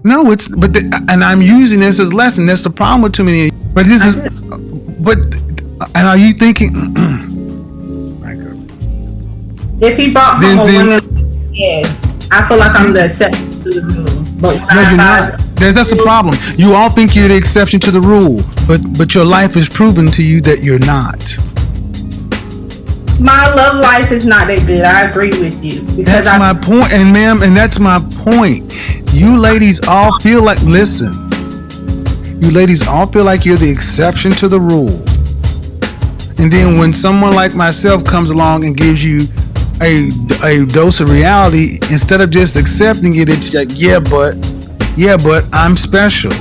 No, and I'm using this as lesson. That's the problem with too many. But this is, but, and are you thinking? My God. If he brought home a woman, yes, I feel like I'm the exception to the rule. But no, you're not. That's the problem. You all think you're the exception to the rule, but your life is proven to you that you're not. My love life is not that good. I agree with you. That's my point, and ma'am, and that's my point. You ladies all feel like, listen, you ladies all feel like you're the exception to the rule. And then when someone like myself comes along and gives you a dose of reality, instead of just accepting it, it's like, yeah, but I'm special.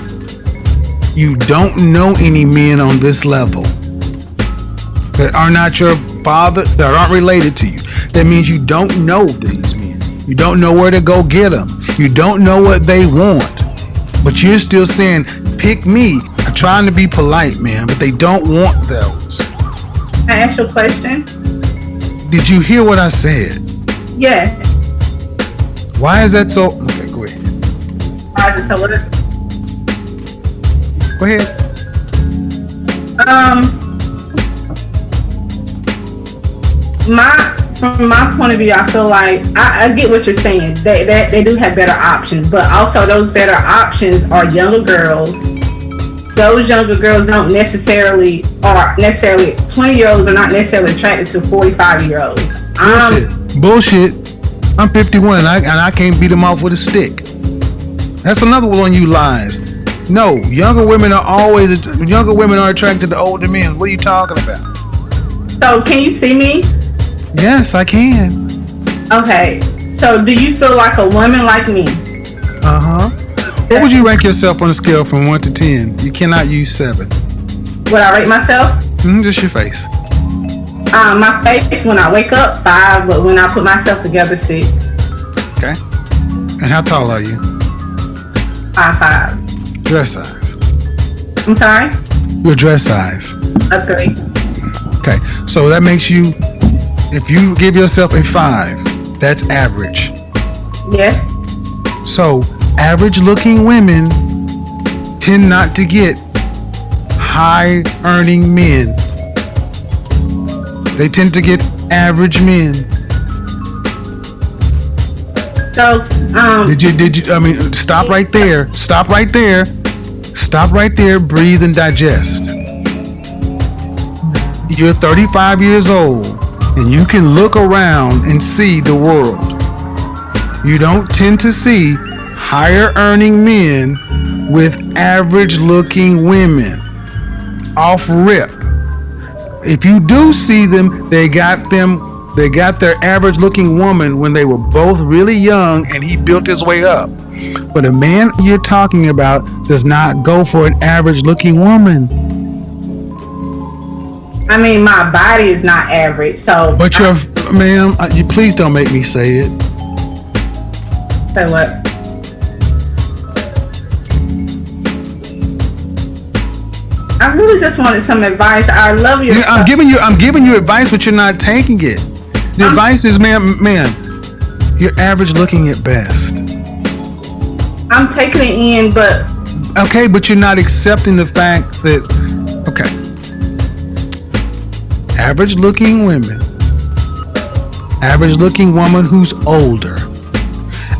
You don't know any men on this level that are not your father, that aren't related to you. That means you don't know these men. You don't know where to go get them. You don't know what they want. But you're still saying, pick me. I'm trying to be polite, man, but they don't want those. Can I ask you a question? Did you hear what I said? Yes. Why is that so? Okay, go ahead. I just tell it. Go ahead. From my point of view, I feel like I get what you're saying. They do have better options, but also those better options are younger girls. Those younger girls don't necessarily 20-year-olds are not necessarily attracted to 45-year-olds. Bullshit. I'm 51 and I can't beat them off with a stick. That's another one you lies. No, younger women are attracted to older men. What are you talking about? So can you see me? Yes, I can. Okay. So do you feel like a woman like me? What would you rank yourself on a scale from 1 to 10? You cannot use 7. Would I rate myself? Just your face. My face when I wake up 5, but when I put myself together 6. Okay. And how tall are you? 5'5". Dress size. I'm sorry? Your dress size. A 3. Okay. So that makes you, if you give yourself a 5, that's average. Yes. So average looking women tend not to get high earning men. They tend to get average men. So did you I mean, stop right there, breathe and digest. You're 35 years old and you can look around and see the world. You don't tend to see higher earning men with average looking women off rip. If you do see them, they got their average looking woman when they were both really young and he built his way up. But a man you're talking about does not go for an average looking woman. I mean, my body is not average, so. But ma'am, you please don't make me say it. Say what? I really just wanted some advice. I love your. I'm giving you advice, but you're not taking it. The advice is, ma'am, you're average looking at best. I'm taking it in, but. Okay, but you're not accepting the fact that, okay, average looking women, average looking woman who's older,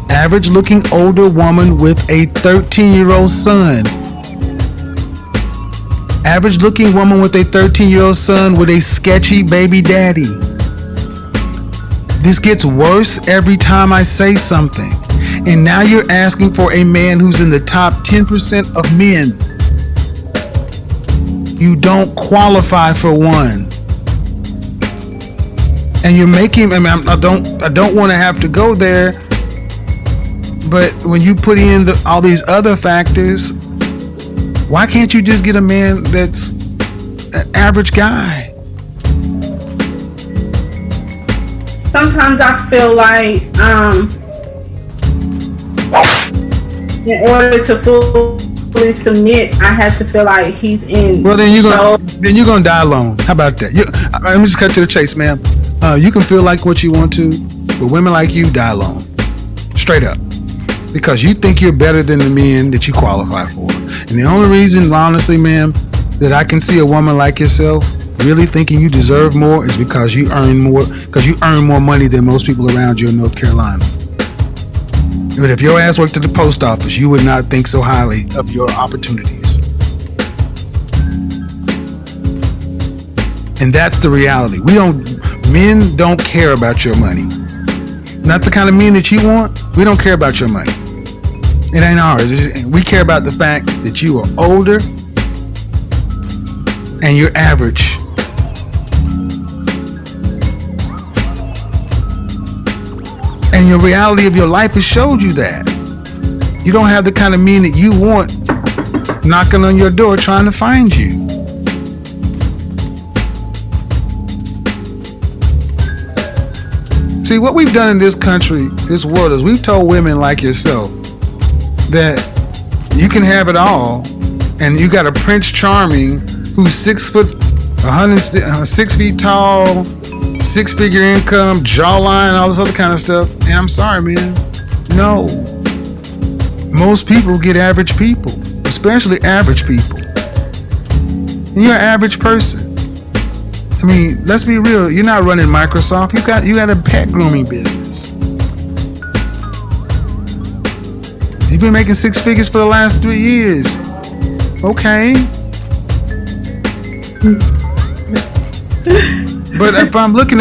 average looking older woman with a 13-year-old son, average looking woman with a 13-year-old son with a sketchy baby daddy. This gets worse every time I say something. And now you're asking for a man who's in the top 10% of men. You don't qualify for one. And you're making, I don't want to have to go there, but when you put in all these other factors, why can't you just get a man that's an average guy? Sometimes I feel like in order to fully submit, I have to feel like he's in. Well, then you're gonna die alone. How about that? Let me just cut to the chase, ma'am. You can feel like what you want to, but women like you die alone. Straight up. because you think you're better than the men that you qualify for. And the only reason, honestly, ma'am, that I can see a woman like yourself really thinking you deserve more is because you earn more money than most people around you in North Carolina. But if your ass worked at the post office, you would not think so highly of your opportunities. And that's the reality. Men don't care about your money. Not the kind of men that you want. We don't care about your money. It ain't ours. We care about the fact that you are older and you're average. And your reality of your life has showed you that. You don't have the kind of men that you want knocking on your door trying to find you. See, what we've done in this country, this world, is we've told women like yourself that you can have it all, and you got a Prince Charming who's 6 feet tall, 6-figure income, jawline, all this other kind of stuff. And I'm sorry, man. No. Most people get average people, especially average people. And you're an average person. I mean, let's be real. You're not running Microsoft. You got a pet grooming business. You've been making 6 figures for the last 3 years. Okay. But if I looked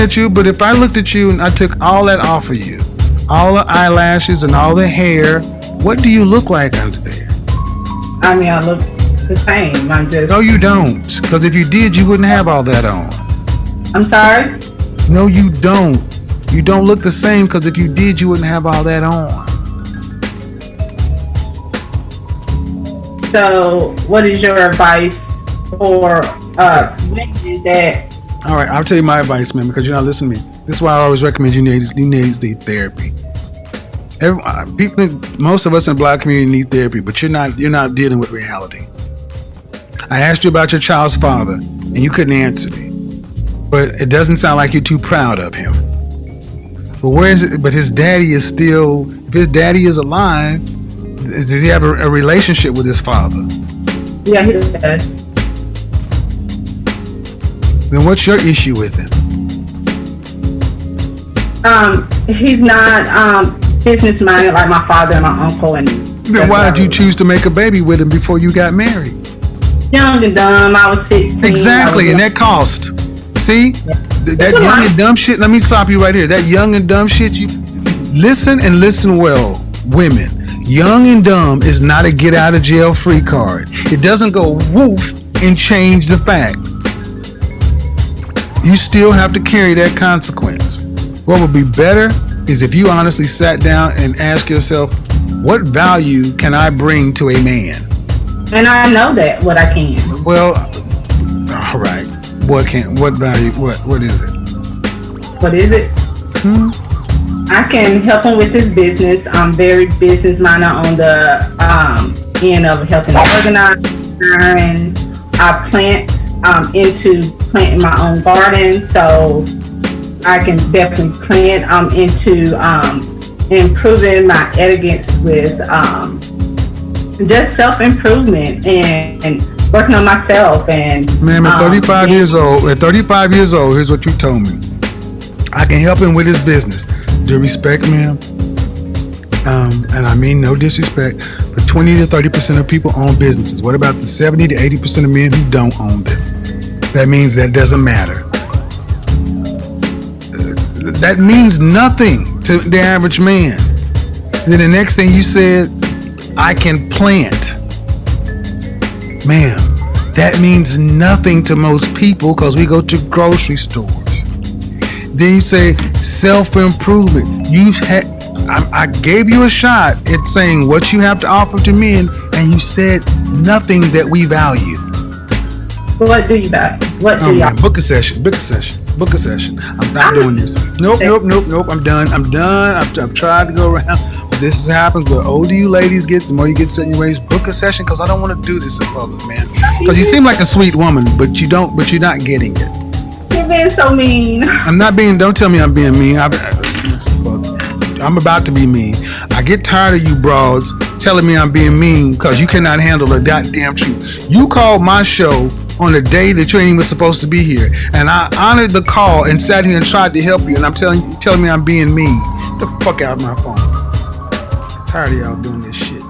at you and I took all that off of you, all the eyelashes and all the hair, what do you look like under there? I mean, I look the same. No, you don't. Because if you did, you wouldn't have all that on. I'm sorry? No, you don't. You don't look the same because if you did, you wouldn't have all that on. So, what is your advice for women that... All right, I'll tell you my advice, man, because you're not listening to me. This is why I always recommend you need therapy. Most of us in the Black community need therapy, but you're not dealing with reality. I asked you about your child's father, and you couldn't answer me. But it doesn't sound like you're too proud of him. But where is it? But his daddy is still. If his daddy is alive, does he have a relationship with his father? Yeah, he does. Then what's your issue with him? He's not business minded like my father and my uncle. And then why did you choose to make a baby with him before you got married? Young and dumb. I was 16. Exactly, and that cost. See, that young and dumb shit. Let me stop you right here. That young and dumb shit. You listen and listen well, women. Young and dumb is not a get out of jail free card. It doesn't go woof and change the fact. You still have to carry that consequence. What would be better is if you honestly sat down and asked yourself, what value can I bring to a man? And I know that what I can. Well, all right. What value? What is it? What is it? I can help him with his business. I'm very business minded on the end of helping organize. And I plant into planting my own garden, so I can definitely plant. I'm into improving my etiquette with just self-improvement and working on myself. And ma'am, at 35 years old, here's what you told me. I can help him with his business. Due respect, ma'am, and I mean no disrespect, but 20 to 30% of people own businesses. What about the 70 to 80% of men who don't own them? That means that doesn't matter. That means nothing to the average man. Then the next thing you said, I can plant. Ma'am, that means nothing to most people because we go to grocery stores. Then you say self-improvement. I gave you a shot at saying what you have to offer to men, and you said nothing that we value. What do you value? What do you? Book a session. I'm not doing this. Nope. I'm done. I've tried to go around. This has happened. The older you ladies get, the more you get set in your ways. Book a session because I don't want to do this in public, man. Because you seem like a sweet woman, but you're not getting it. You're being so mean. I'm not being. Don't tell me I'm being mean. I'm about to be mean. I get tired of you broads telling me I'm being mean because you cannot handle the goddamn truth. You called my show on a day that you ain't even supposed to be here, and I honored the call and sat here and tried to help you, and I'm telling me I'm being mean. Get the fuck out of my phone. I'm tired of y'all doing this shit.